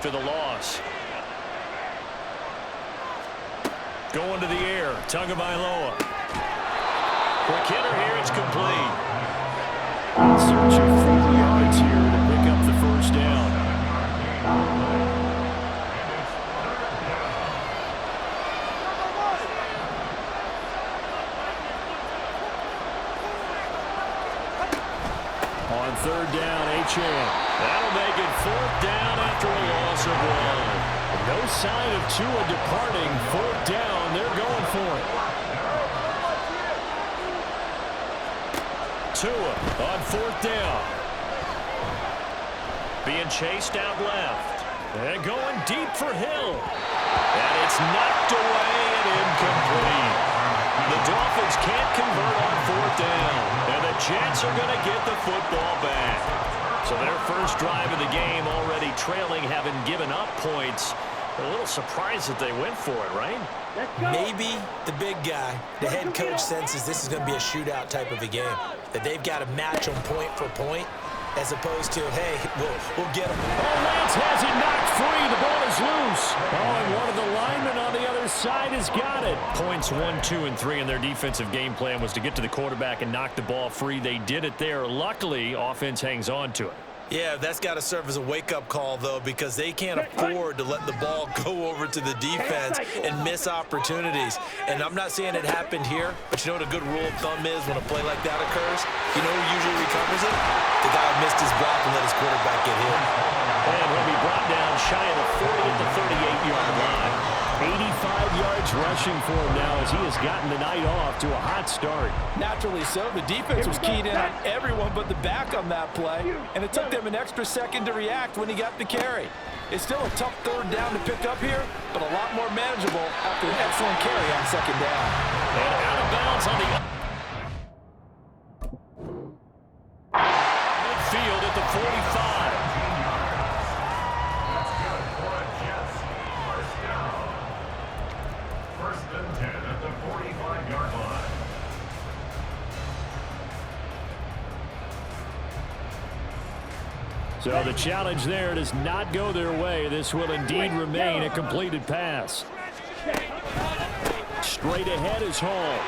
For the loss. Going to the air. Tagovailoa. Quick hitter here. It's complete. Searching for the yards here to pick up the first down. On third down, Achane. That'll make it fourth down after a loss of one. No sign of Tua departing. Fourth down, they're going for it. Tua on fourth down. Being chased out left. And going deep for Hill. And it's knocked away and incomplete. The Dolphins can't convert on fourth down. And the Jets are going to get the football back. So their first drive of the game already trailing, having given up points. A little surprised that they went for it, right? Maybe the big guy, the head coach, senses this is going to be a shootout type of a game. That they've got to match them point for point, as opposed to, hey, we'll get them. Oh, Lance has it knocked free. The ball is loose. Oh, and one of the linemen on the other side has got it. Points 1, 2, and 3 in their defensive game plan was to get to the quarterback and knock the ball free. They did it there. Luckily, offense hangs on to it. Yeah, that's got to serve as a wake-up call, though, because they can't afford to let the ball go over to the defense and miss opportunities. And I'm not saying it happened here, but you know what a good rule of thumb is when a play like that occurs? You know who usually recovers it? The guy who missed his block and let his quarterback get hit. And he'll be brought down shy of the 40 at the 38-yard line. 85 yards rushing for him now as he has gotten the night off to a hot start. Naturally so. The defense was keyed in on everyone but the back on that play, and it took them an extra second to react when he got the carry. It's still a tough third down to pick up here, but a lot more manageable after an excellent carry on second down. And out of bounds on the midfield at the 45. So the challenge there does not go their way. This will indeed remain a completed pass. Straight ahead is Hall.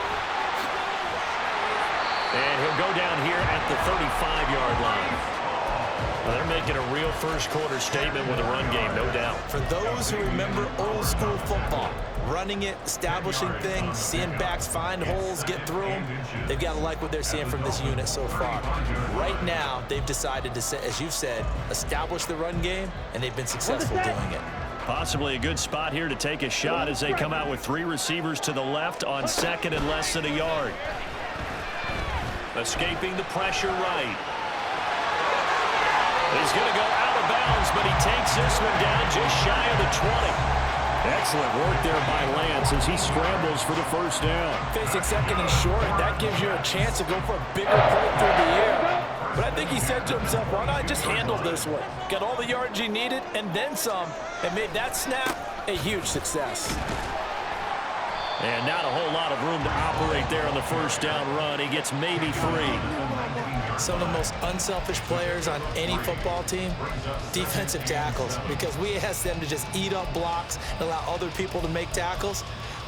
And he'll go down here at the 35-yard line. Well, they're making a real first-quarter statement with a run game, no doubt. For those who remember old-school football, running it, establishing things, seeing backs find holes, get through them, they've got to like what they're seeing from this unit so far. Right now, they've decided to, as you've said, establish the run game, and they've been successful doing it. Possibly a good spot here to take a shot as they come out with 3 receivers to the left on second and less than a yard. Escaping the pressure right. He's going to go out of bounds, but he takes this one down just shy of the 20. Excellent work there by Lance as he scrambles for the first down. Facing second and short, that gives you a chance to go for a bigger play through the air. But I think he said to himself, why not just handle this one? Got all the yards he needed and then some, and made that snap a huge success. And not a whole lot of room to operate there on the first down run. He gets maybe 3. Some of the most unselfish players on any football team, defensive tackles, because we ask them to just eat up blocks and allow other people to make tackles.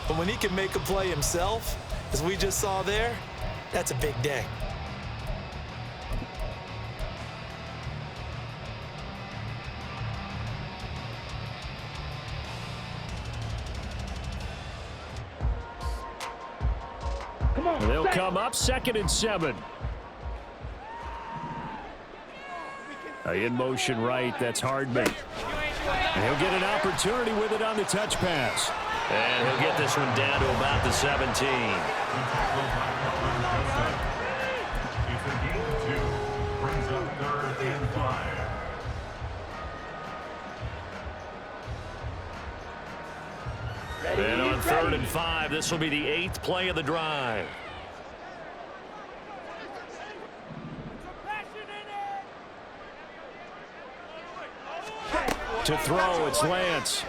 But when he can make a play himself, as we just saw there, that's a big day. They'll come up 2nd and 7. In motion right, that's Hardman. And he'll get an opportunity with it on the touch pass. And he'll get this one down to about the 17. And on 3rd and 5, this will be the 8th play of the drive. To throw, it's Lance.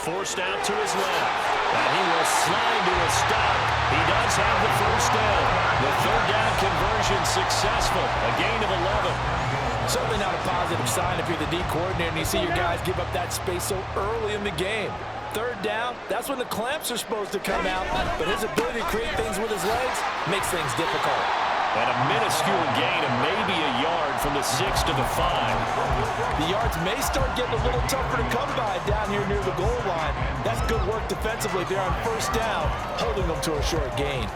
Forced out to his left. And he will slide to a stop. He does have the first down. The 3rd down conversion successful. A gain of 11. Certainly not a positive sign if you're the D coordinator and you see your guys give up that space so early in the game. Third down, that's when the clamps are supposed to come out, but his ability to create things with his legs makes things difficult. And a minuscule gain of maybe a yard from the 6 to the 5. The yards may start getting a little tougher to come by down here near the goal line. That's good work defensively there on first down, holding them to a short gain.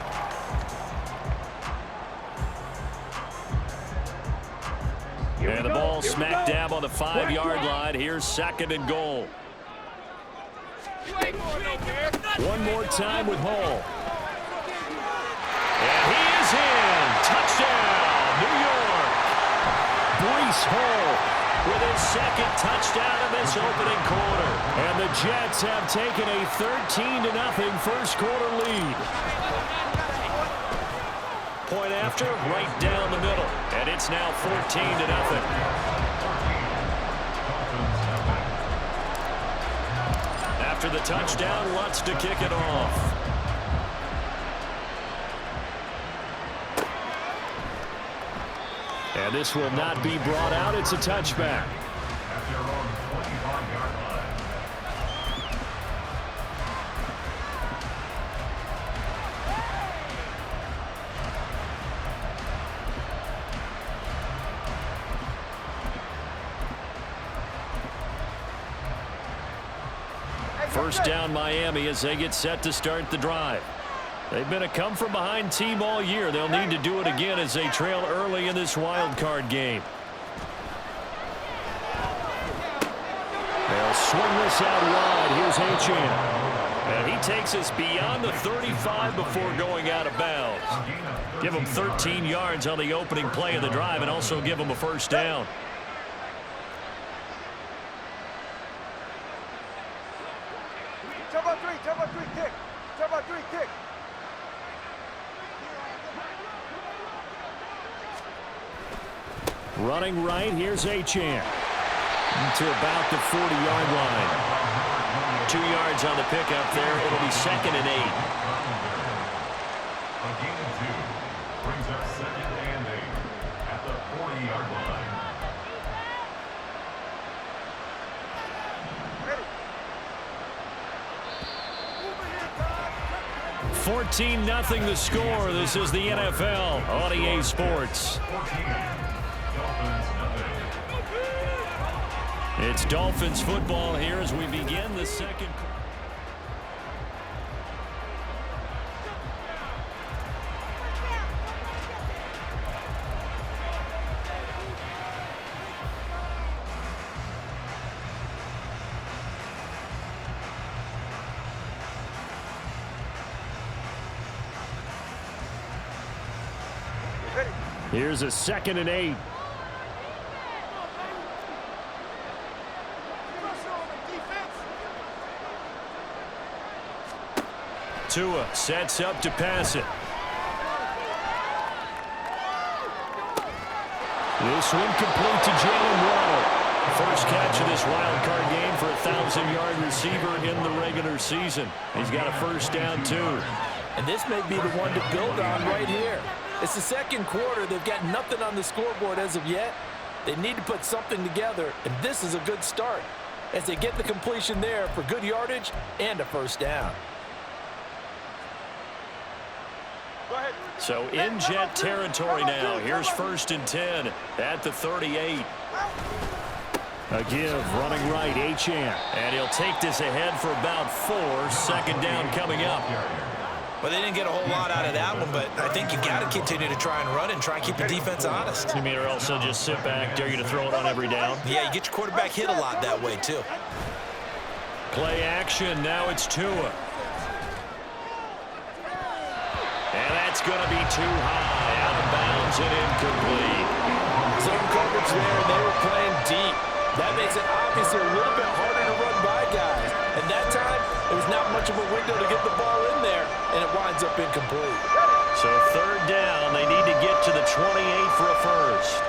And the ball smack dab on the 5-yard line. Here's 2nd and goal. One more time with Hall. And he is in. Touchdown, New York. Breece Hall with his 2nd touchdown in this opening quarter. And the Jets have taken a 13-0 first quarter lead. Point after, right down the middle. And it's now 14-0. After the touchdown, wants to kick it off. And this will not be brought out. It's a touchback. First down Miami as they get set to start the drive. They've been a come-from-behind team all year. They'll need to do it again as they trail early in this wild card game. They'll swing this out wide. Here's Achane. And he takes us beyond the 35 before going out of bounds. Give him 13 yards on the opening play of the drive and also give him a first down. Running right, here's Achane. To about the 40-yard line. 2 yards on the pickup there. It'll be 2nd and 8. A gain of 2 brings up 2nd and 8 at the 40-yard line. 14-0 the score. This is the NFL on EA Sports. It's Dolphins football here as we begin the second. Here's a 2nd and 8. Tua sets up to pass it. This one complete to Jalen Waddle. First catch of this wild card game for a 1,000-yard receiver in the regular season. He's got a first down, too. And this may be the one to build on right here. It's the second quarter. They've got nothing on the scoreboard as of yet. They need to put something together, and this is a good start as they get the completion there for good yardage and a first down. So in Jet territory now. Here's 1st and 10 at the 38. A give, running right, Achane. And he'll take this ahead for about 4. 2nd down coming up. Well, they didn't get a whole lot out of that one, but I think you got to continue to try and run and try and keep the defense honest. You mean or also just sit back, dare you to throw it on every down? Yeah, you get your quarterback hit a lot that way, too. Play action. Now it's Tua. And that's going to be too high. Out of bounds and incomplete. Some coverage there, and they were playing deep. That makes it obviously a little bit harder to run by guys. And that time, it was not much of a window to get the ball in there, and it winds up incomplete. So 3rd down, they need to get to the 28 for a first.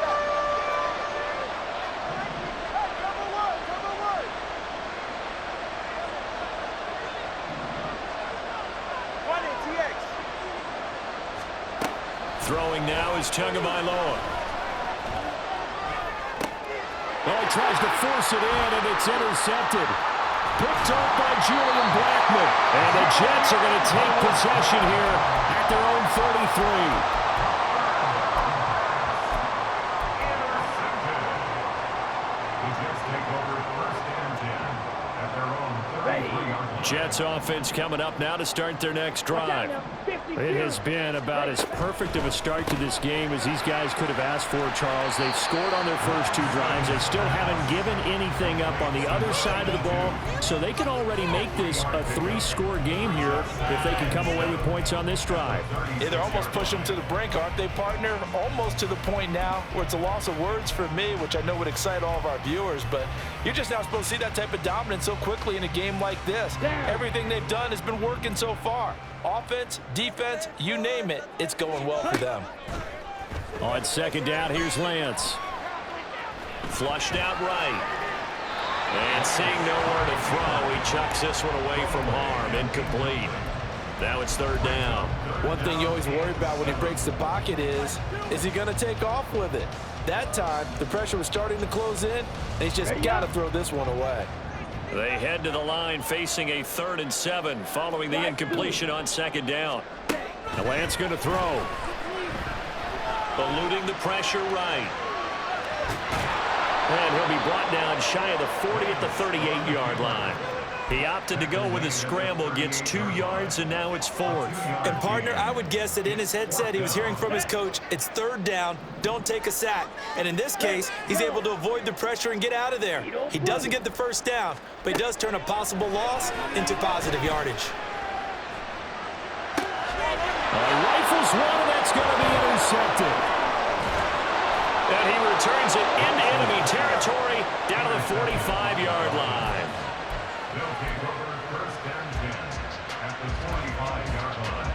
Throwing now is Tagovailoa. Oh, he tries to force it in, and it's intercepted. Picked up by Julian Blackman. And the Jets are going to take possession here at their own 33. Jets offense coming up now to start their next drive. It has been about as perfect of a start to this game as these guys could have asked for, Charles. They've scored on their first two drives. They still haven't given anything up on the other side of the ball, so they can already make this a three-score game here if they can come away with points on this drive. Yeah, they're almost pushing them to the brink, aren't they, partner? Almost to the point now where it's a loss of words for me, which I know would excite all of our viewers, but you're just not supposed to see that type of dominance so quickly in a game like this. Everything they've done has been working so far. Offense, defense, you name it, it's going well for them. On second down, here's Lance. Flushed out right. And seeing nowhere to throw, he chucks this one away from harm. Incomplete. Now it's third down. One thing you always worry about when he breaks the pocket is he going to take off with it? That time, the pressure was starting to close in, and he's just got to throw this one away. They head to the line facing a 3rd and 7 following the incompletion on second down. And Lance going to throw. Eluding the pressure right. And he'll be brought down shy of the 40 at the 38-yard line. He opted to go with a scramble, gets 2 yards, and now it's 4th. And, partner, I would guess that in his headset he was hearing from his coach, it's third down, don't take a sack. And in this case, he's able to avoid the pressure and get out of there. He doesn't get the first down, but he does turn a possible loss into positive yardage. Rifles one, and that's going to be intercepted. And he returns it into enemy territory down to the 45-yard line. They'll take over first and 10 at the 45-yard line.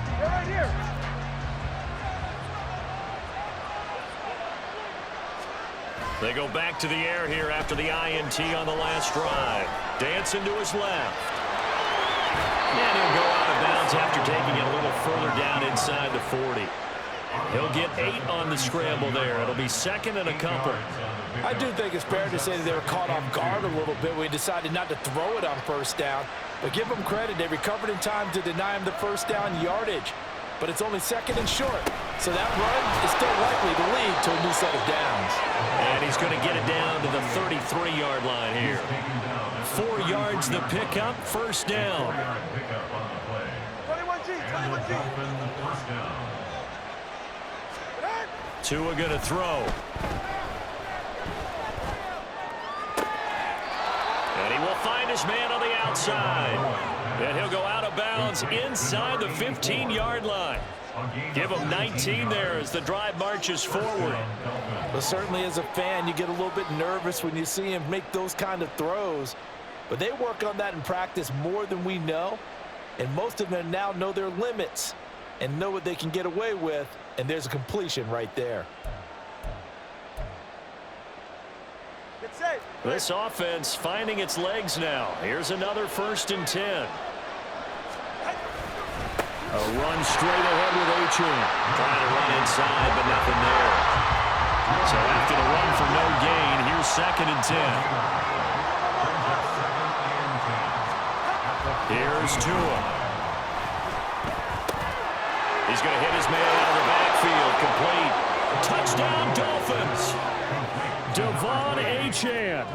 They're right here. They go back to the air here after the INT on the last drive. Dancing to his left. And he'll go out of bounds after taking it a little further down inside the 40. He'll get 8 on the scramble there. It'll be 2nd and a couple. I do think it's fair to say that they were caught off guard a little bit when he decided not to throw it on first down. But give them credit. They recovered in time to deny him the first down yardage. But it's only 2nd and short. So that run is still likely to lead to a new set of downs. And he's going to get it down to the 33-yard line here. 4 yards the pickup, first down. 21G. Tua going to throw. And he will find his man on the outside. And he'll go out of bounds inside the 15-yard line. Give him 19 there as the drive marches forward. But certainly as a fan, you get a little bit nervous when you see him make those kind of throws. But they work on that in practice more than we know. And most of them now know their limits and know what they can get away with. And there's a completion right there. This offense finding its legs now. Here's another 1st and 10. A run straight ahead with Achane. Trying to run inside, but nothing there. So after the run for no gain, here's 2nd and 10. Here's Tua. He's going to hit his man out of the backfield. Complete. Touchdown, Dolphins. Devon Achane,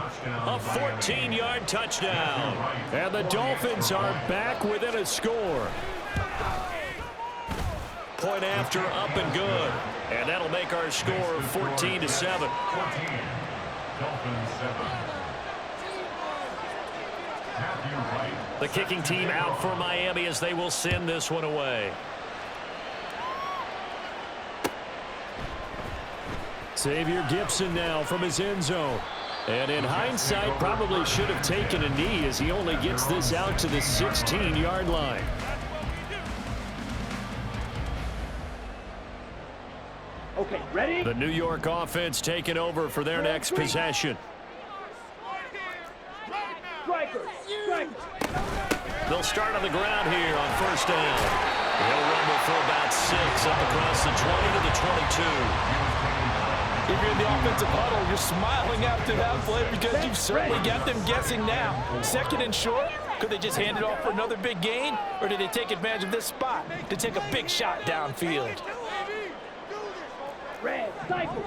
a 14-yard touchdown. And the Dolphins are back within a score. Point after, up and good. And that'll make our score 14-7. The kicking team out for Miami as they will send this one away. Xavier Gibson now from his end zone. And in hindsight, probably should have taken a knee as he only gets this out to the 16-yard line. Okay, ready? The New York offense taking over for their next possession. Strike They'll start on the ground here on first down. He'll rumble for about 6 up across the 20 to the 22. If you're in the offensive huddle, you're smiling after that play because you've certainly got them guessing now. Second and short, could they just hand it off for another big gain? Or did they take advantage of this spot to take a big shot downfield? Red, cycle.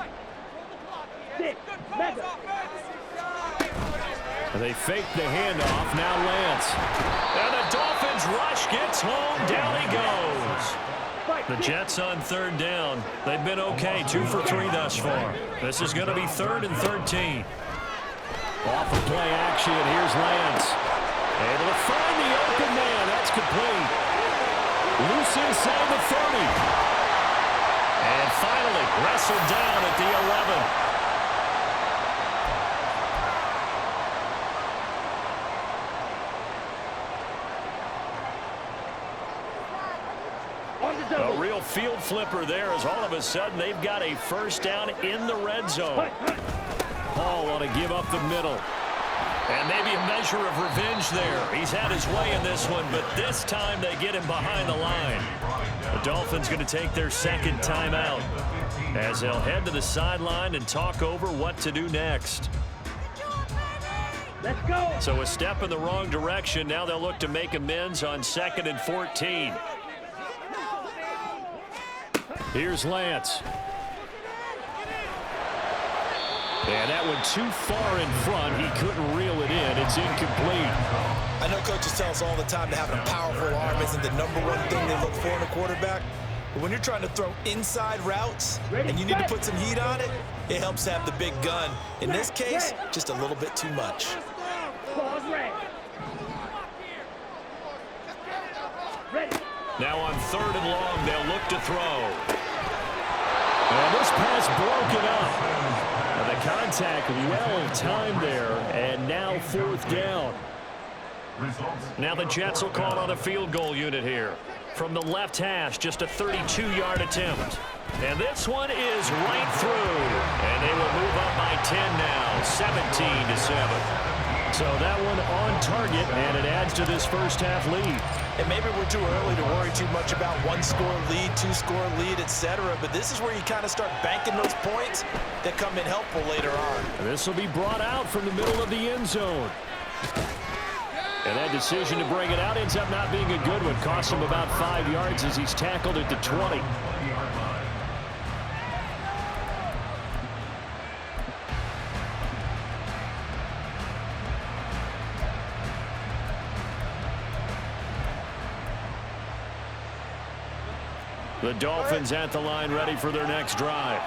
6, mega. They fake the handoff. Now Lance. And the Dolphins rush gets home. Down he goes. The Jets on third down. They've been okay. 2 for 3 thus far. This is going to be 3rd and 13. Off of play action. Here's Lance. Able to find the open man. That's complete. Loose inside the 30. And finally wrestled down at the 11. A real field flipper there as all of a sudden they've got a first down in the red zone. Hall ought to give up the middle. And maybe a measure of revenge there. He's had his way in this one, but this time they get him behind the line. The Dolphins going to take their second timeout as they'll head to the sideline and talk over what to do next. Let's go. So a step in the wrong direction. Now they'll look to make amends on 2nd and 14. Here's Lance. And that one too far in front. He couldn't reel it in. It's incomplete. I know coaches tell us all the time that having a powerful arm isn't the #1 thing they look for in a quarterback. But when you're trying to throw inside routes and you need to put some heat on it, it helps have the big gun. In this case, just a little bit too much. Pause, red. Ready. Now on 3rd and long, they'll look to throw. And this pass broken up. And the contact well timed there. And now 4th down. Now the Jets will call on a field goal unit here. From the left hash, just a 32-yard attempt. And this one is right through. And they will move up by 10 now, 17-7. So that one on target, and it adds to this first half lead. And maybe we're too early to worry too much about 1-score lead, 2-score lead, etc. But this is where you kind of start banking those points that come in helpful later on. And this will be brought out from the middle of the end zone. And that decision to bring it out ends up not being a good one. Costs him about 5 yards as he's tackled at the 20. The Dolphins at the line ready for their next drive.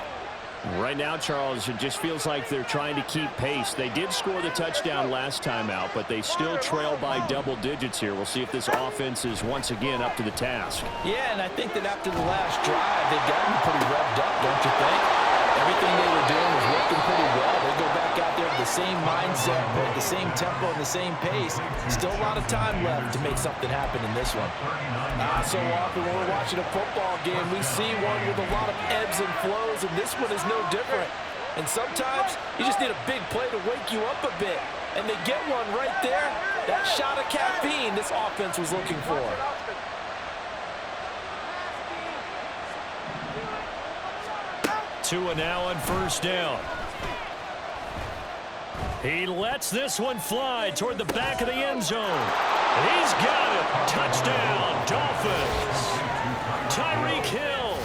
Right now, Charles, it just feels like they're trying to keep pace. They did score the touchdown last time out, but they still trail by double digits here. We'll see if this offense is once again up to the task. Yeah, and I think that after the last drive, they've gotten pretty revved up, don't you think? Everything they were doing was working pretty well. They go back out there with the same mindset, with the same tempo and the same pace. Still a lot of time left to make something happen in this one. So often when we're watching a football game, we see one with a lot of ebbs and flows, and this one is no different. And sometimes you just need a big play to wake you up a bit. And they get one right there. That shot of caffeine this offense was looking for. Tua now on first down. He lets this one fly toward the back of the end zone. He's got it. Touchdown, Dolphins. Tyreek Hill,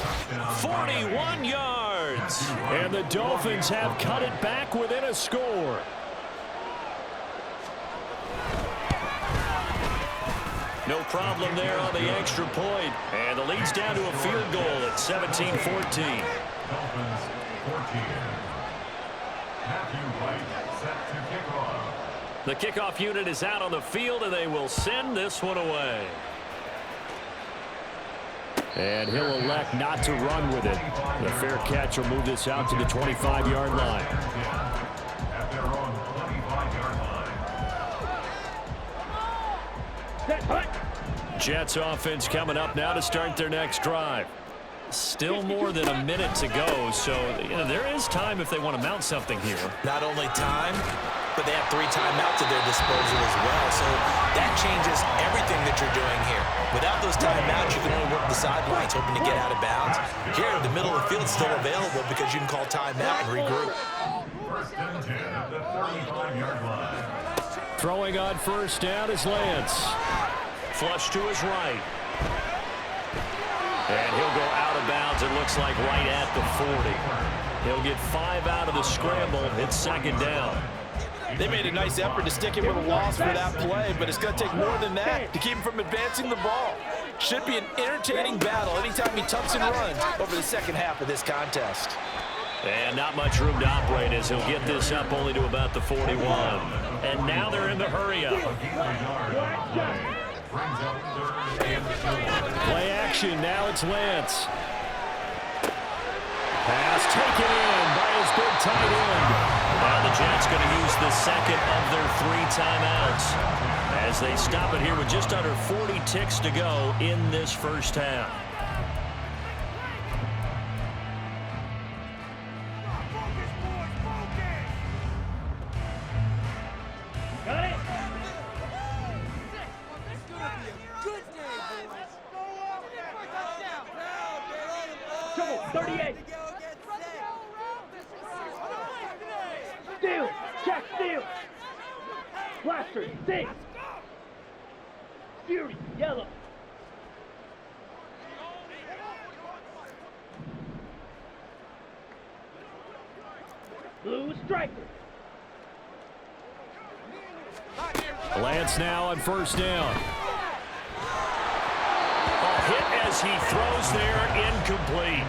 41 yards. And the Dolphins have cut it back within a score. No problem there on the extra point. And the lead's down to a field goal at 17-14. Dolphins 14. Matthew White set to kick off. The kickoff unit is out on the field, and they will send this one away. And he'll elect not to run with it. The fair catch will move this out to the 25-yard line. At their own 25-yard line. Jets offense coming up now to start their next drive. Still more than a minute to go, so there is time if they want to mount something here. Not only time, but they have 3 timeouts at their disposal as well. So that changes everything that you're doing here. Without those timeouts, you can only work the sidelines, hoping to get out of bounds. Here, the middle of the field is still available because you can call timeout and regroup. First and 10 at the 35-yard line. Throwing on first down is Lance. Flush to his right. And he'll go out of bounds, it looks like, right at the 40. He'll get 5 out of the scramble. It's second down. They made a nice effort to stick him with a loss for that play, but it's going to take more than that to keep him from advancing the ball. Should be an entertaining battle anytime he tucks and runs over the second half of this contest. And not much room to operate as he'll get this up only to about the 41. And now they're in the hurry-up. Play action, now it's Lance. Pass taken in by his big tight end. Now the Jets going to use the second of their 3 timeouts as they stop it here with just under 40 ticks to go in this first half. Got it. 38. Steal. Check steal. Blaster. 6. Fury. Yellow. Blue striker. Lance now on first down. Hit as he throws there, incomplete.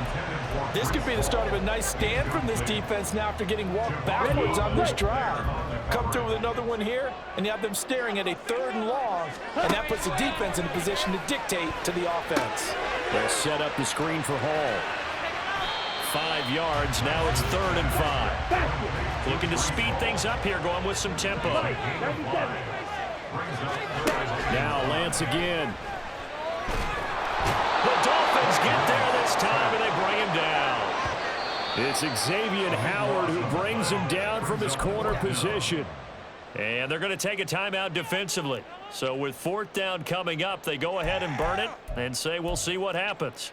This could be the start of a nice stand from this defense now after getting walked backwards on this drive. Come through with another one here, and you have them staring at a 3rd and long, and that puts the defense in a position to dictate to the offense. They'll set up the screen for Hall. 5 yards, now it's 3rd and 5. Looking to speed things up here, going with some tempo. Now Lance again. The Dolphins get there this time, and they bring him down. It's Xavier Howard who brings him down from his corner position. And they're going to take a timeout defensively. So with 4th down coming up, they go ahead and burn it and say we'll see what happens.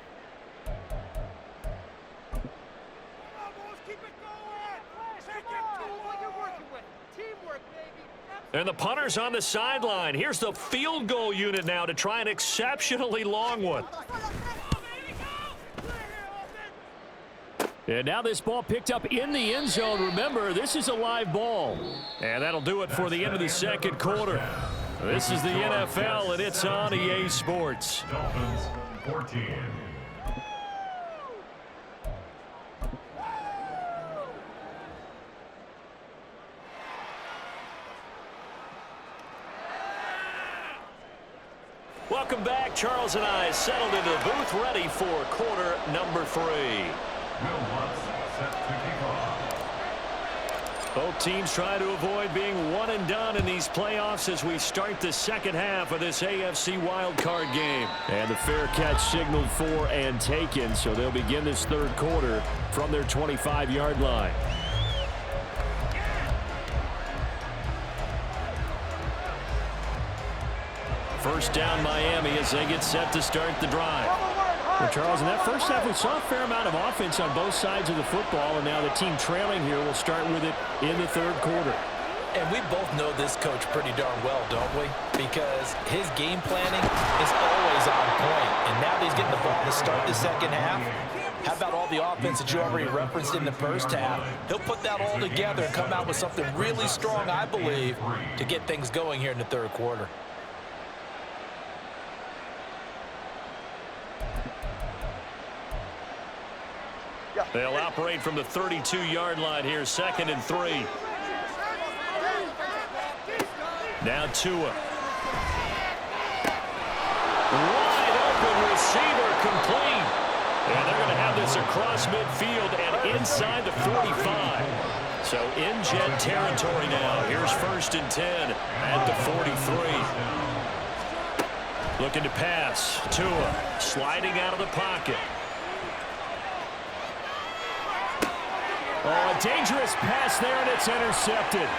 And the punter's on the sideline. Here's the field goal unit now to try an exceptionally long one. And now this ball picked up in the end zone. Remember, this is a live ball. And that'll do it for the end of the second quarter. This is the NFL, and it's on EA Sports. Dolphins 14. Welcome back. Charles and I settled into the booth ready for quarter number 3. Will Lutz set to kick off. Both teams try to avoid being one and done in these playoffs as we start the second half of this AFC wildcard game. And the fair catch signaled for and taken, so they'll begin this 3rd quarter from their 25-yard line. First down Miami as they get set to start the drive. Well, Charles, in that first half, we saw a fair amount of offense on both sides of the football, and now the team trailing here will start with it in the 3rd quarter. And we both know this coach pretty darn well, don't we? Because his game planning is always on point. And now that he's getting the ball to start the second half, how about all the offense that you already referenced in the first half? He'll put that all together and come out with something really strong, I believe, to get things going here in the 3rd quarter. They'll operate from the 32-yard line here, 2nd and 3. Now Tua. Wide open receiver, complete. And they're going to have this across midfield and inside the 45. So in Jet territory now. Here's 1st and 10 at the 43. Looking to pass. Tua sliding out of the pocket. Oh, a dangerous pass there, and it's intercepted.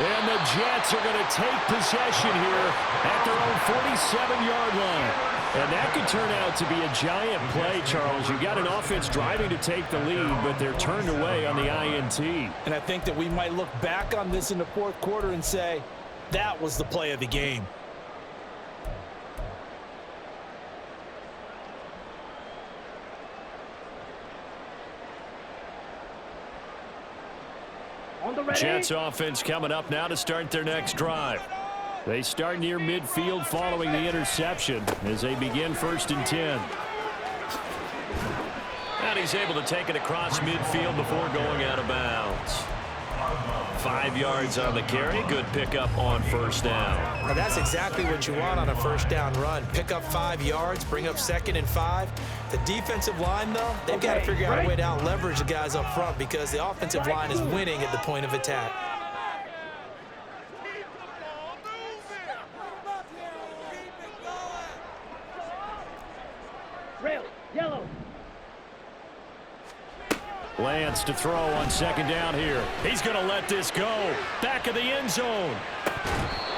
And the Jets are going to take possession here at their own 47-yard line. And that could turn out to be a giant play, Charles. You got an offense driving to take the lead, but they're turned away on the INT. And I think that we might look back on this in the fourth quarter and say, that was the play of the game. Jets offense coming up now to start their next drive. They start near midfield following the interception as they begin 1st and 10. And he's able to take it across midfield before going out of bounds. 5 yards on the carry. Good pickup on 1st down. Now that's exactly what you want on a 1st down run. Pick up 5 yards, bring up 2nd and 5. The defensive line, though, they've got to figure out a way to out-leverage the guys up front because the offensive line is winning at the point of attack. Rail, yellow. Lance to throw on 2nd down here. He's going to let this go. Back of the end zone.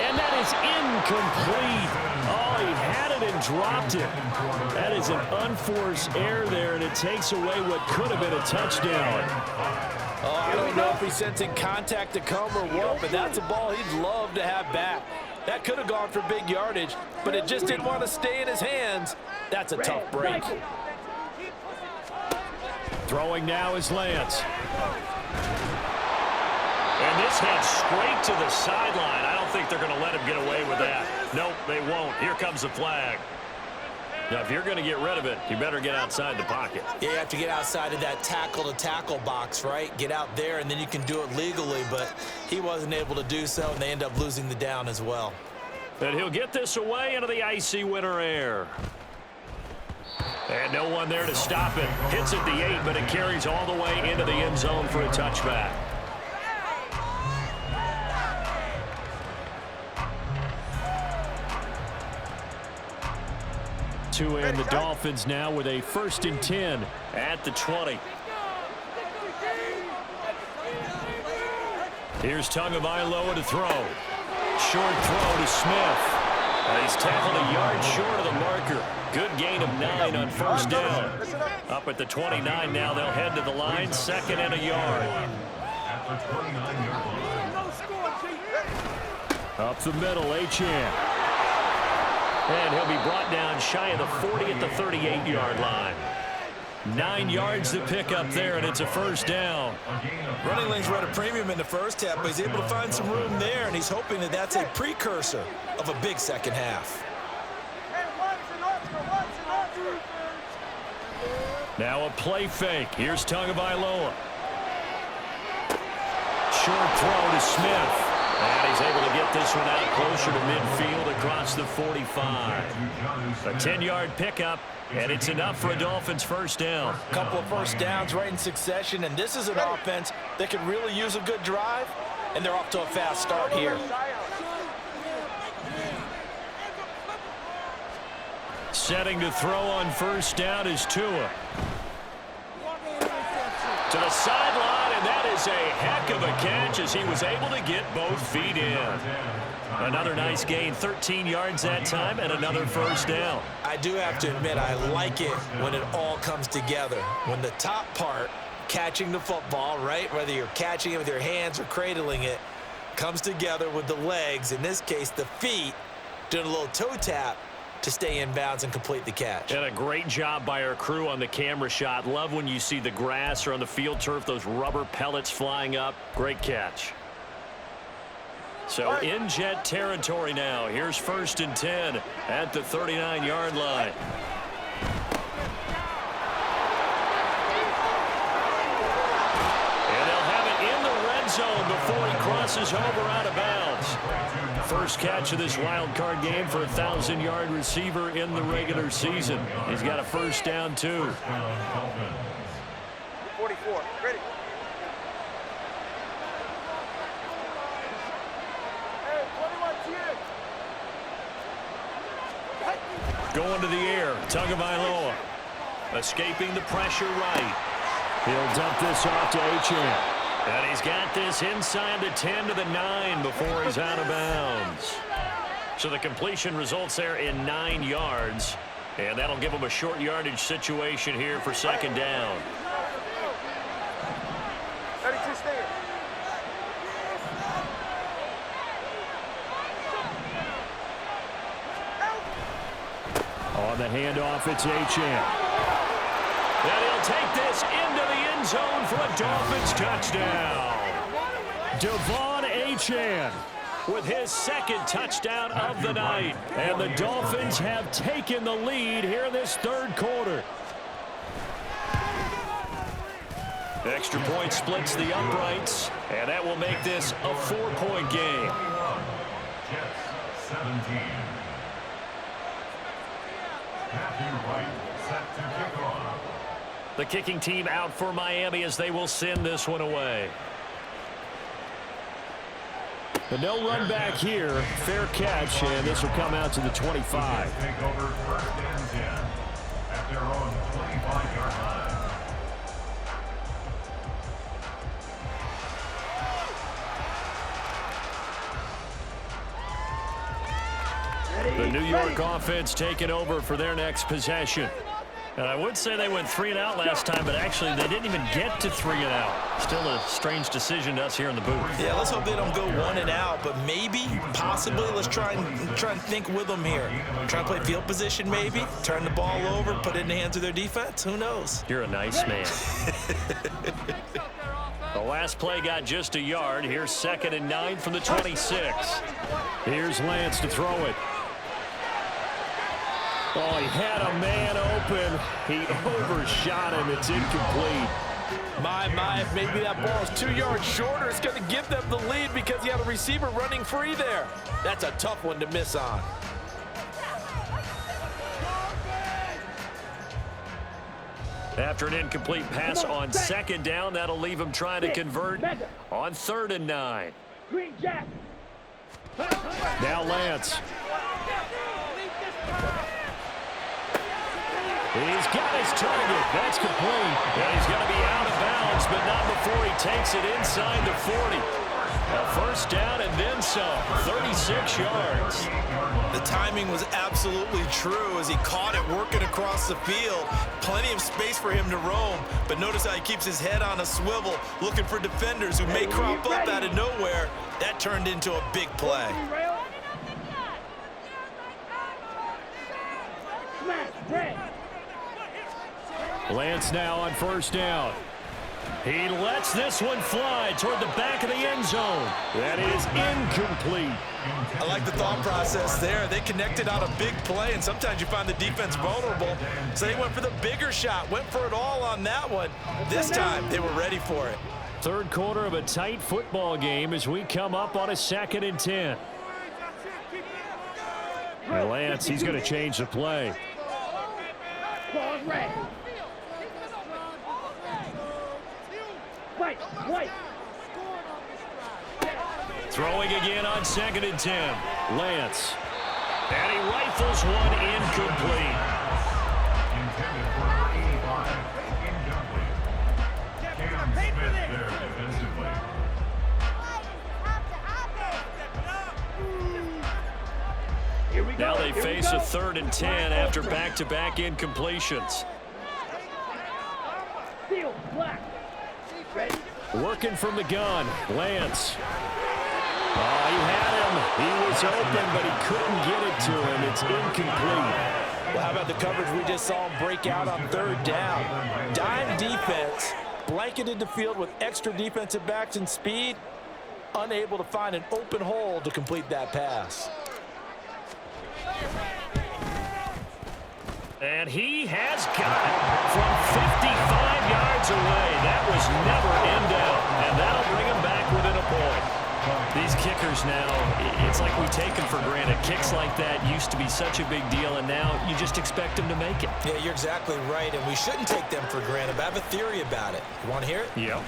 And that is incomplete. Oh, he had it and dropped it. That is an unforced error there, and it takes away what could have been a touchdown. Oh, I don't know if he's sensing contact to come or what, but that's a ball he'd love to have back. That could have gone for big yardage, but it just didn't want to stay in his hands. That's a tough break. Throwing now is Lance. And this heads straight to the sideline. I don't think they're going to let him get away with that. Nope, they won't. Here comes the flag. Now, if you're going to get rid of it, you better get outside the pocket. Yeah, you have to get outside of that tackle-to-tackle box, right? Get out there, and then you can do it legally, but he wasn't able to do so, and they end up losing the down as well. And he'll get this away into the icy winter air. And no one there to stop it. Hits at the 8, but it carries all the way into the end zone for a touchback. And the Dolphins now with a 1st and 10 at the 20. Here's Tagovailoa to throw. Short throw to Smith. And he's tackled a yard short of the marker. Good gain of 9 on 1st down. Up at the 29 now. They'll head to the line. 2nd and a yard. Up the middle, Achane. And he'll be brought down shy of the 40 at the 38-yard line. 9 yards to pick up there, and it's a 1st down. Running lanes were at a premium in the first half, but he's able to find some room there, and he's hoping that that's a precursor of a big second half. Now a play fake. Here's Tagovailoa. Short throw to Smith. And he's able to get this one out closer to midfield across the 45. A 10-yard pickup, and it's enough for a Dolphins 1st down. A couple of 1st downs right in succession, and this is an offense that could really use a good drive, and they're off to a fast start here. Setting to throw on 1st down is Tua. To the sideline, and that is a heck of a catch as he was able to get both feet in. Another nice gain, 13 yards that time, and another 1st down. I do have to admit, I like it when it all comes together. When the top part, catching the football, right, whether you're catching it with your hands or cradling it, comes together with the legs, in this case the feet, doing a little toe tap to stay in bounds and complete the catch. And a great job by our crew on the camera shot. Love when you see the grass or on the field turf, those rubber pellets flying up. Great catch. So in Jet territory now. Here's 1st and 10 at the 39-yard line. And they'll have it in the red zone before he crosses over out of bounds. First catch of this wild card game for a 1,000-yard receiver in the regular season. He's got a 1st down, too. 44, ready. Going to the air, Tagovailoa. Escaping the pressure right. He'll dump this off to Achane. And he's got this inside the 10 to the 9 before he's out of bounds. So the completion results there in 9 yards. And that'll give him a short yardage situation here for second down. 32 stairs. On the handoff, it's Achane. And he'll take this into the end zone for a Dolphins touchdown. Devon Achane With his second touchdown of the night. And the Dolphins have taken the lead here in this third quarter. Extra point splits the uprights, and that will make this a 4-point game. Jets 17. Matthew Wright set to kick off. The kicking team out for Miami as they will send this one away. But no run back here. Fair catch, and this will come out to the 25. Take over first and 10 at their own 25-yard line. The New York offense taking over for their next possession. And I would say they went 3 and out last time, but actually they didn't even get to 3 and out. Still a strange decision to us here in the booth. Yeah, let's hope they don't go 1 and out, but maybe, possibly, let's try and think with them here. Try to play field position maybe, turn the ball over, put it in the hands of their defense. Who knows? You're a nice man. The last play got just a yard. Here's 2nd and 9 from the 26. Here's Lance to throw it. Oh, he had a man open. He overshot him. It's incomplete. My, if maybe that ball is 2 yards shorter, it's going to give them the lead because you had a receiver running free there. That's a tough one to miss on. After an incomplete pass on 2nd down, that'll leave him trying to convert on 3rd and 9. Green Jack. Now Lance. He's got his target. That's complete. And he's going to be out of bounds, but not before he takes it inside the 40. A first down and then some. 36 yards. The timing was absolutely true as he caught it working across the field. Plenty of space for him to roam, but notice how he keeps his head on a swivel, looking for defenders who may crop up out of nowhere. That turned into a big play. Lance now on first down. He lets this one fly toward the back of the end zone. That is incomplete. I like the thought process there. They connected on a big play, and sometimes you find the defense vulnerable. So they went for the bigger shot, went for it all on that one. This time, they were ready for it. Third quarter of a tight football game as we come up on a 2nd and 10. And Lance, he's going to change the play. Throwing again on 2nd and 10. Lance. And he rifles one incomplete. Intended for 85, incomplete. Cam Smith there defensively. Now they face a 3rd and 10 after back-to-back incompletions. Working from the gun. Lance. Oh, he had him. He was open, but he couldn't get it to him. It's incomplete. Well, how about the coverage we just saw him break out on 3rd down? Dime defense, blanketed the field with extra defensive backs and speed, unable to find an open hole to complete that pass. And he has got it from 55 yards away. That was never in doubt, and that'll bring him back within a point. These kickers now, it's like we take them for granted. Kicks like that used to be such a big deal, and now you just expect them to make it. Yeah, you're exactly right, and we shouldn't take them for granted, but I have a theory about it. You want to hear it? Yeah.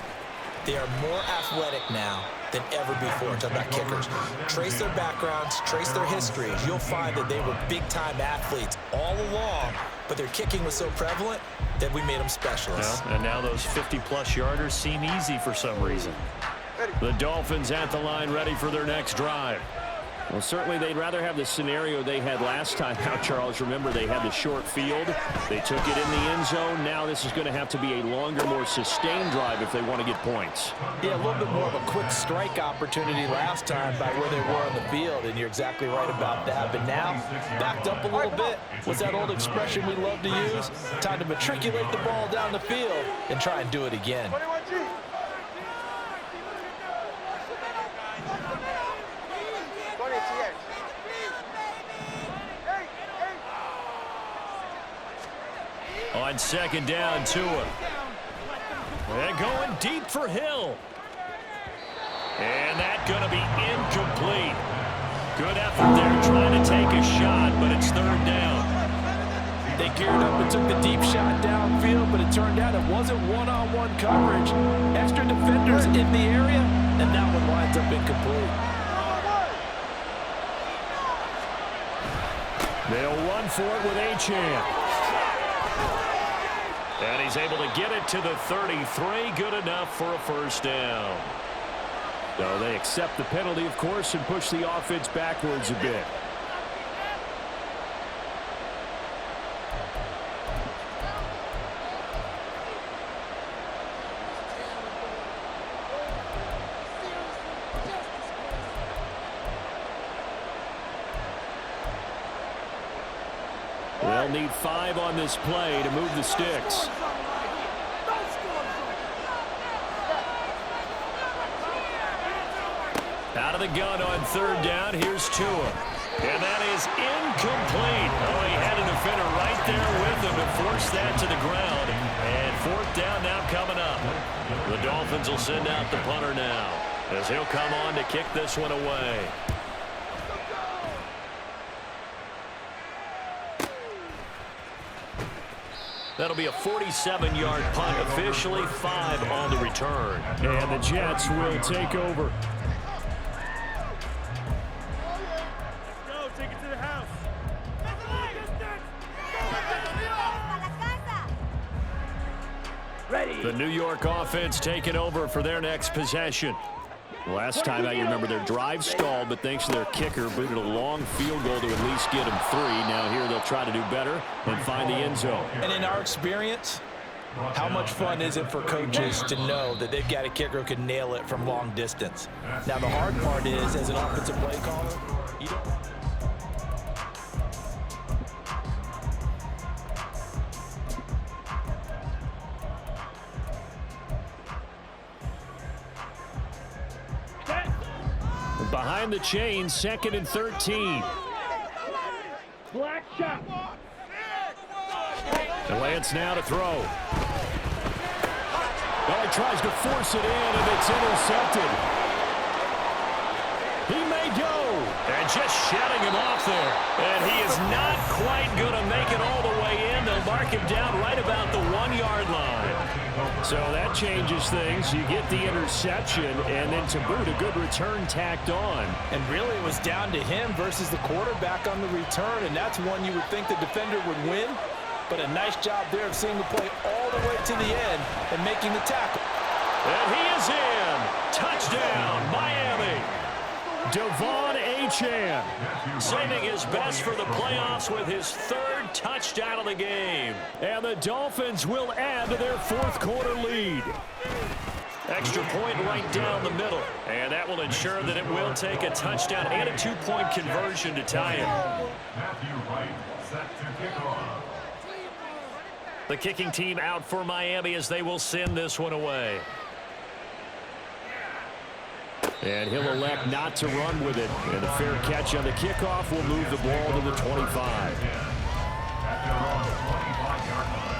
They are more athletic now than ever before. Talk about kickers. Trace their backgrounds, trace their histories. You'll find that they were big-time athletes all along, but their kicking was so prevalent that we made them specialists. Yeah, and now those 50-plus yarders seem easy for some reason. The Dolphins at the line, ready for their next drive. Well, certainly they'd rather have the scenario they had last time out, Charles. Remember, they had the short field. They took it in the end zone. Now this is going to have to be a longer, more sustained drive if they want to get points. Yeah, a little bit more of a quick strike opportunity last time by where they were on the field, and you're exactly right about that. But now, backed up a little bit. What's that old expression we love to use? Time to matriculate the ball down the field and try and do it again. 21G. On second down, Tua. They're going deep for Hill. And that's going to be incomplete. Good effort there trying to take a shot, but it's third down. They geared up and took the deep shot downfield, but it turned out it wasn't one-on-one coverage. Extra defenders in the area, and that one winds up incomplete. They'll run for it with Achane. And he's able to get it to the 33. Good enough for a first down. So they accept the penalty, of course, and push the offense backwards a bit. They'll need 5 on this play to move the sticks. Out of the gun on third down. Here's Tua. And that is incomplete. Oh, he had a defender right there with him to force that to the ground. And fourth down now coming up. The Dolphins will send out the punter now, as he'll come on to kick this one away. That'll be a 47-yard punt, officially 5 on the return. And the Jets will take over. Go, take it to the house. Ready. The New York offense taking over for their next possession. Last time out, you remember their drive stalled, but thanks to their kicker, booted a long field goal to at least get them 3. Now here they'll try to do better and find the end zone. And in our experience, how much fun is it for coaches to know that they've got a kicker who can nail it from long distance? Now the hard part is, as an offensive play caller, you don't... Behind the chain, 2nd and 13. Black shot. The Lance now to throw. Well, he tries to force it in, and it's intercepted. He may go. And just shutting him off there. And he is not quite going to make it all the way in. They'll mark him down right about the 1-yard line. So that changes things. You get the interception, and then to boot, a good return tacked on. And really, it was down to him versus the quarterback on the return, and that's one you would think the defender would win. But a nice job there of seeing the play all the way to the end and making the tackle. And he is in. Touchdown, Miami. Devon Achane. Saving his best for the playoffs with his 3rd touchdown of the game. And the Dolphins will add to their 4th quarter lead. Extra point right down the middle. And that will ensure that it will take a touchdown and a 2-point conversion to tie it. Matthew Wright set to kick off. The kicking team out for Miami as they will send this one away. And he'll elect not to run with it. And a fair catch on the kickoff will move the ball to the 25. At their own 25-yard line.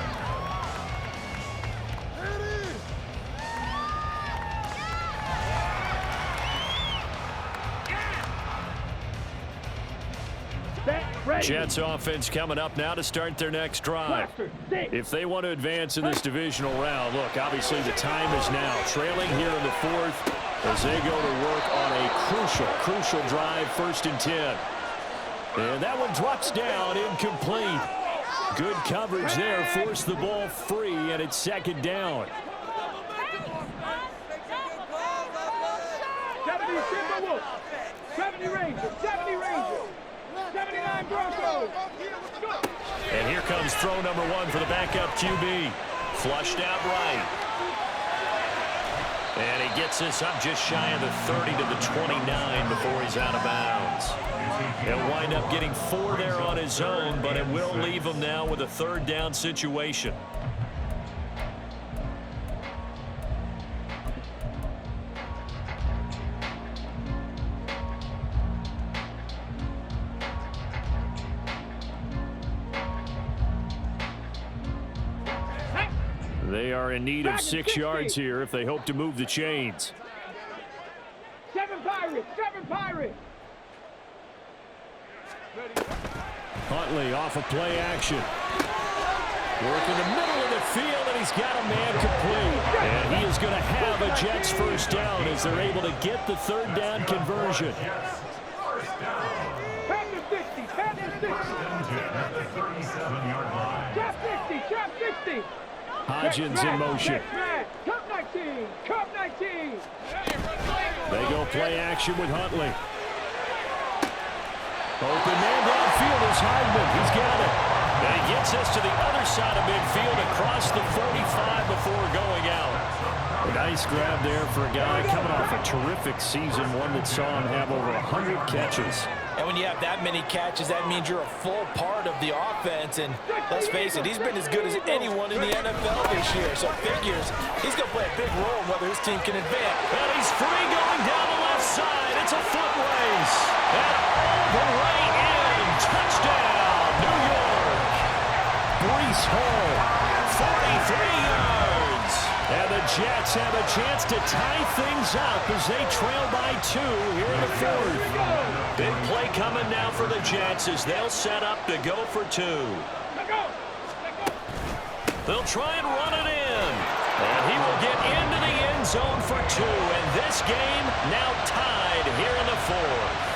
Jets offense coming up now to start their next drive. If they want to advance in this divisional round, look, obviously the time is now. Trailing here in the 4th, as they go to work on a crucial drive, 1st and 10. And that one drops down, incomplete. Good coverage there, forced the ball free, and it's 2nd down. 70 Rangers, 79 Broncos. And here comes throw number 1 for the backup QB. Flushed out right. And he gets this up just shy of the 30 to the 29 before he's out of bounds. He'll wind up getting 4 there on his own, but it will leave him now with a 3rd down situation. They are in need of 6 yards here if they hope to move the chains. 7 Pirates. Huntley off of play action. Work in the middle of the field, and he's got a man complete. And he is going to have a Jets 1st down as they're able to get the 3rd down conversion. Hodgins in motion. Cup 19. They go play action with Huntley. Open man downfield is Heidman. He's got it. And he gets us to the other side of midfield across the 45 before going out. A nice grab there for a guy coming off a terrific season, one that saw him have over 100 catches. And when you have that many catches, that means you're a full part of the offense. And let's face it, he's been as good as anyone in the NFL this year. So figures he's going to play a big role in whether his team can advance. And he's free going down the left side. It's a foot race. And all the way in. Touchdown, New York. Breece Hall, 43 yards. and the Jets have a chance to tie things up as they trail by 2 here in the 4th. Big play coming now for the Jets as they'll set up to go for 2. They'll try and run it in. And he will get into the end zone for 2. And this game now tied here in the 4th.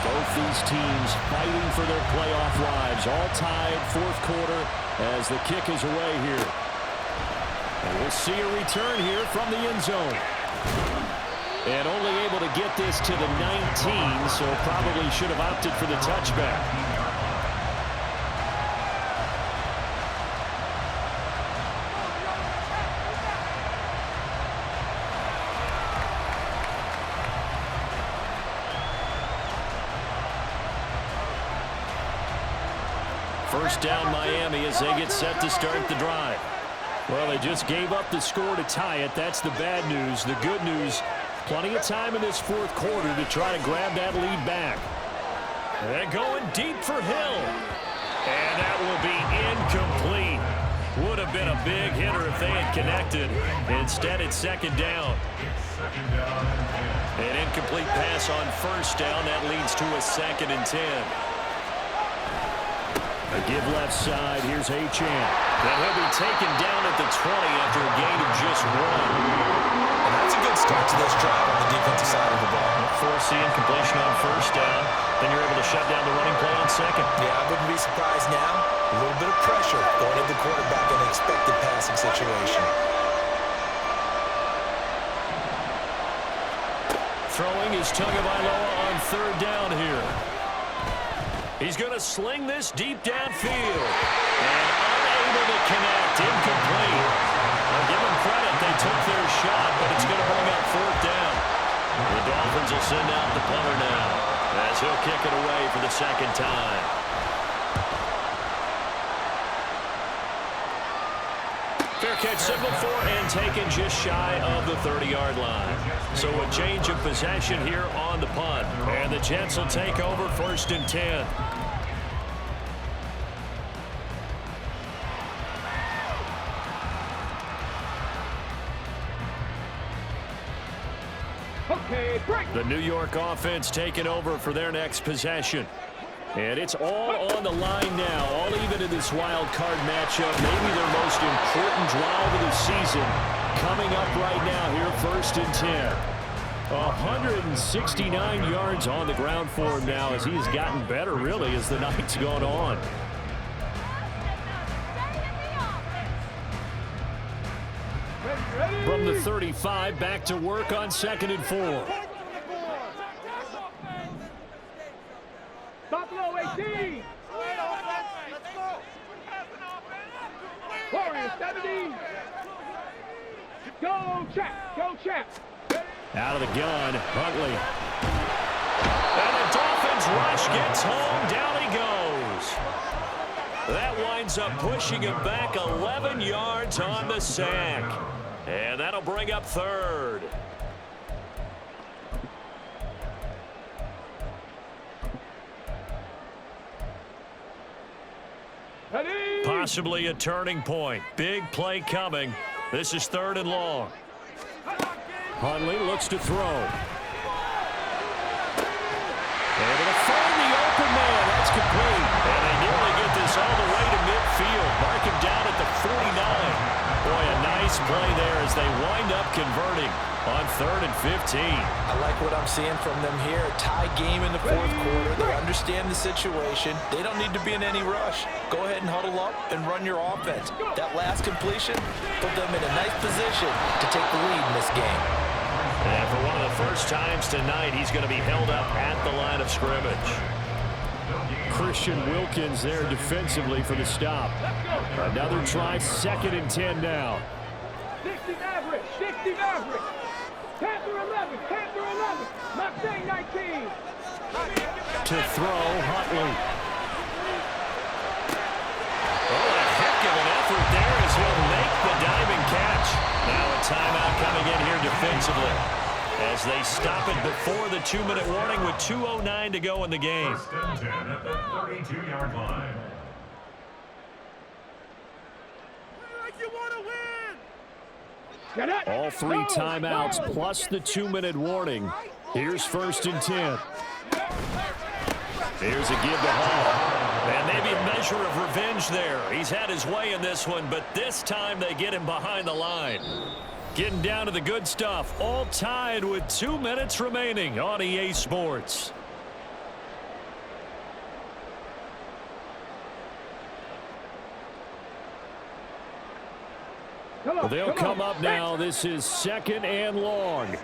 Both these teams fighting for their playoff lives. All tied 4th quarter as the kick is away here. And we'll see a return here from the end zone. And only able to get this to the 19, so probably should have opted for the touchback. First down Miami as they get set to start the drive. Well, they just gave up the score to tie it. That's the bad news. The good news, plenty of time in this 4th quarter to try to grab that lead back. They're going deep for Hill. And that will be incomplete. Would have been a big hitter if they had connected. Instead, it's 2nd down. An incomplete pass on 1st down. That leads to a 2nd and 10. A give left side. Here's Achane. And he'll be taken down at the 20 after a gain of just 1. And that's a good start to this drive on the defensive side of the ball. Force the incompletion on 1st down. Then you're able to shut down the running play on 2nd. Yeah, I wouldn't be surprised now. A little bit of pressure going into the quarterback in an expected passing situation. Throwing is Tagovailoa on 3rd down here. He's going to sling this deep downfield. And unable to connect. Incomplete. I'll give them credit. They took their shot, but it's going to bring up 4th down. The Dolphins will send out the punter now as he'll kick it away for the 2nd time. Fair catch signal for and taken just shy of the 30-yard line. So a change of possession here on the punt. And the Jets will take over 1st and 10. The New York offense taking over for their next possession. And it's all on the line now, all even in this wild card matchup. Maybe their most important drive of the season coming up right now here, 1st and 10. 169 yards on the ground for him now as he's gotten better, really, as the night's gone on. From the 35, back to work on 2nd and 4. Buffalo 18. Warriors 17. Go Champ, go Champ. Out of the gun, Huntley. And the Dolphins rush gets home. Down he goes. That winds up pushing him back 11 yards on the sack. And that'll bring up 3rd. Possibly a turning point. Big play coming. This is 3rd and long. Huntley looks to throw. And it'll find the open man. That's complete. And they nearly get this all the way to midfield. Mark him down at the 49. Boy, a nice play there as they wind up converting on 3rd and 15. I like what I'm seeing from them here. A tie game in the 4th quarter. They understand the situation. They don't need to be in any rush. Go ahead and huddle up and run your offense. That last completion put them in a nice position to take the lead in this game. And for one of the first times tonight, he's going to be held up at the line of scrimmage. Christian Wilkins there defensively for the stop. Another try, 2nd and 10 now. 60 Maverick, 60 Maverick. Panther 11, Panther 11. Mustang 19. To throw, Huntley. Oh, a heck of an effort there as he'll make the diving catch. Now a timeout coming in here defensively as they stop it before the 2-minute warning with 2:09 to go in the game. 1st and 10 at the 32-yard line. All 3 timeouts plus the 2-minute warning. Here's 1st and 10. Here's a give to Hall. And maybe a measure of revenge there. He's had his way in this one, but this time they get him behind the line. Getting down to the good stuff. All tied with 2 minutes remaining on EA Sports. They'll come up now. This is 2nd and long. On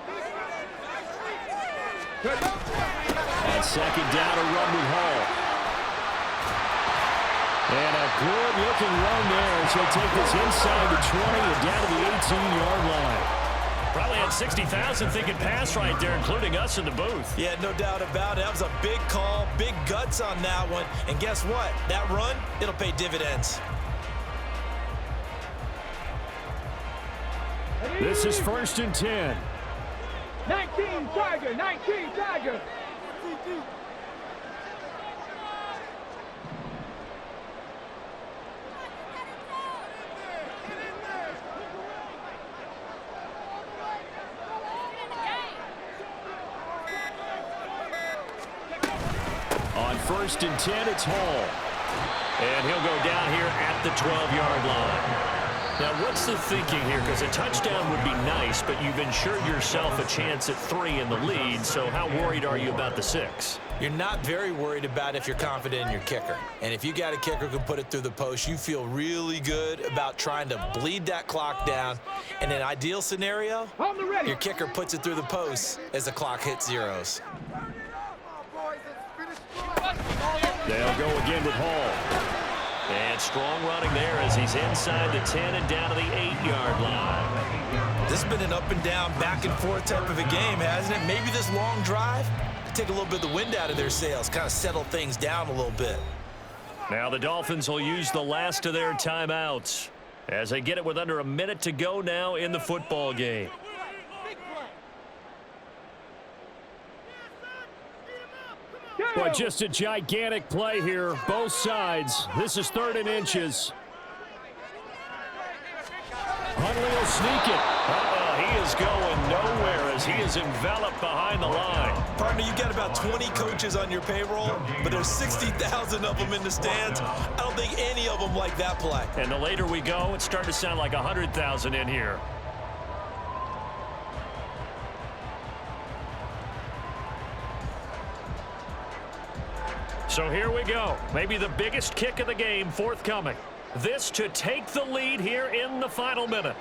2nd down, a run with Hall. And a good-looking run there as he'll take this inside the 20 and down to the 18-yard line. Probably had 60,000 thinking pass right there, including us in the booth. Yeah, no doubt about it. That was a big call, big guts on that one. And guess what? That run, it'll pay dividends. This is 1st and 10. 19 Tiger, 19 Tiger. On 1st and 10, it's Hall. And he'll go down here at the 12-yard line. Now, what's the thinking here? Because a touchdown would be nice, but you've ensured yourself a chance at 3 in the lead, so how worried are you about the 6? You're not very worried about if you're confident in your kicker. And if you got a kicker who can put it through the post, you feel really good about trying to bleed that clock down. In an ideal scenario, your kicker puts it through the post as the clock hits zeros. They'll go again with Hall. And strong running there as he's inside the 10 and down to the 8-yard line. This has been an up and down, back and forth type of a game, hasn't it? Maybe this long drive take a little bit of the wind out of their sails, kind of settle things down a little bit. Now the Dolphins will use the last of their timeouts as they get it with under a minute to go now in the football game. But just a gigantic play here, both sides. This is 3rd and inches. Huntley will sneak it. He is going nowhere as he is enveloped behind the line. Partner, you got about 20 coaches on your payroll, but there's 60,000 of them in the stands. I don't think any of them like that play. And the later we go, it's starting to sound like 100,000 in here. So here we go. Maybe the biggest kick of the game forthcoming. This to take the lead here in the final minute.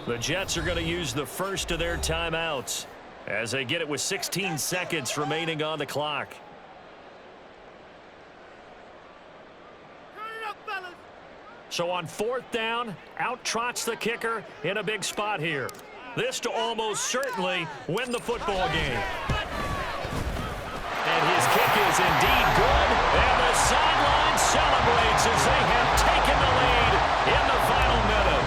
The Jets are going to use the first of their timeouts as they get it with 16 seconds remaining on the clock. So on 4th down, out trots the kicker in a big spot here. This to almost certainly win the football game. And his kick is indeed good. And the sideline celebrates as they have taken the lead in the final minute.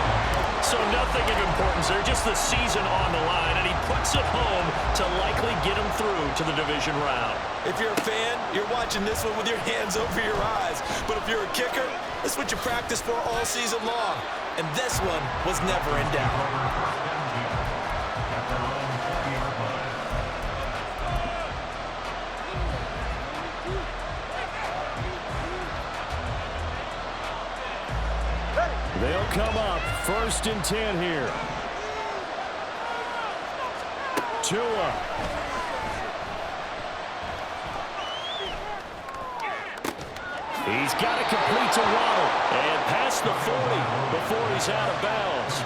So nothing of importance there, just the season on the line. And he puts it home to likely get him through to the division round. If you're a fan, you're watching this one with your hands over your eyes. But if you're a kicker, this is what you practice for all season long. And this one was never in doubt. They'll come up 1st and 10 here. Tua. He's got to complete to Waddle. And past the 40 before he's out of bounds.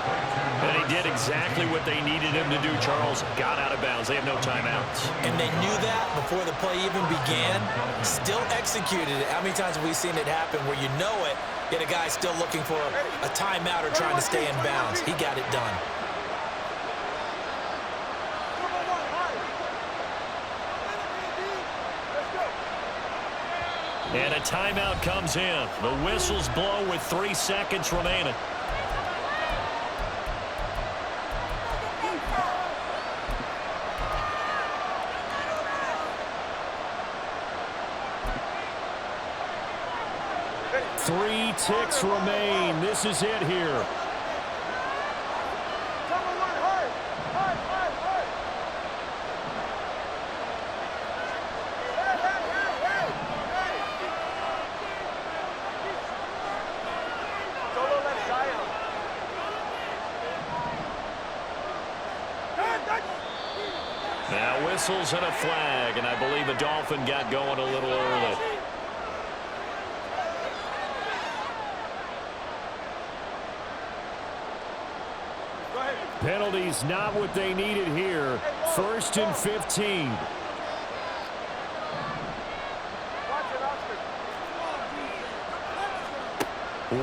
And he did exactly what they needed him to do, Charles. Got out of bounds. They have no timeouts. And they knew that before the play even began. Still executed it. How many times have we seen it happen where you know it, yet a guy still looking for a timeout or trying to stay in bounds? He got it done. And a timeout comes in. The whistles blow with 3 seconds remaining. Three ticks remain. This is it here. Now whistles and a flag, and I believe the Dolphin got going a little early. Penalties not what they needed here. 1st and 15.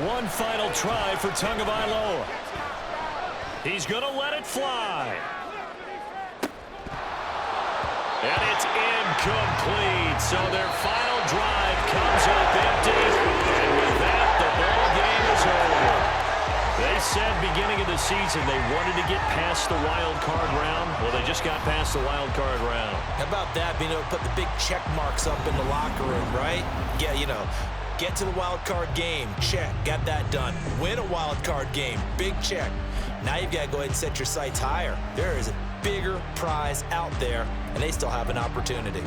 One final try for Tagovailoa. He's going to let it fly. And it's incomplete. So their final drive comes up empty. And with that, the ball game is over. They said beginning of the season they wanted to get past the wild card round. Well, they just got past the wild card round. How about that, being able to put the big check marks up in the locker room, right? Yeah, you know, get to the wild card game, check, got that done. Win a wild card game, big check. Now you've got to go ahead and set your sights higher. There is a bigger prize out there, and they still have an opportunity.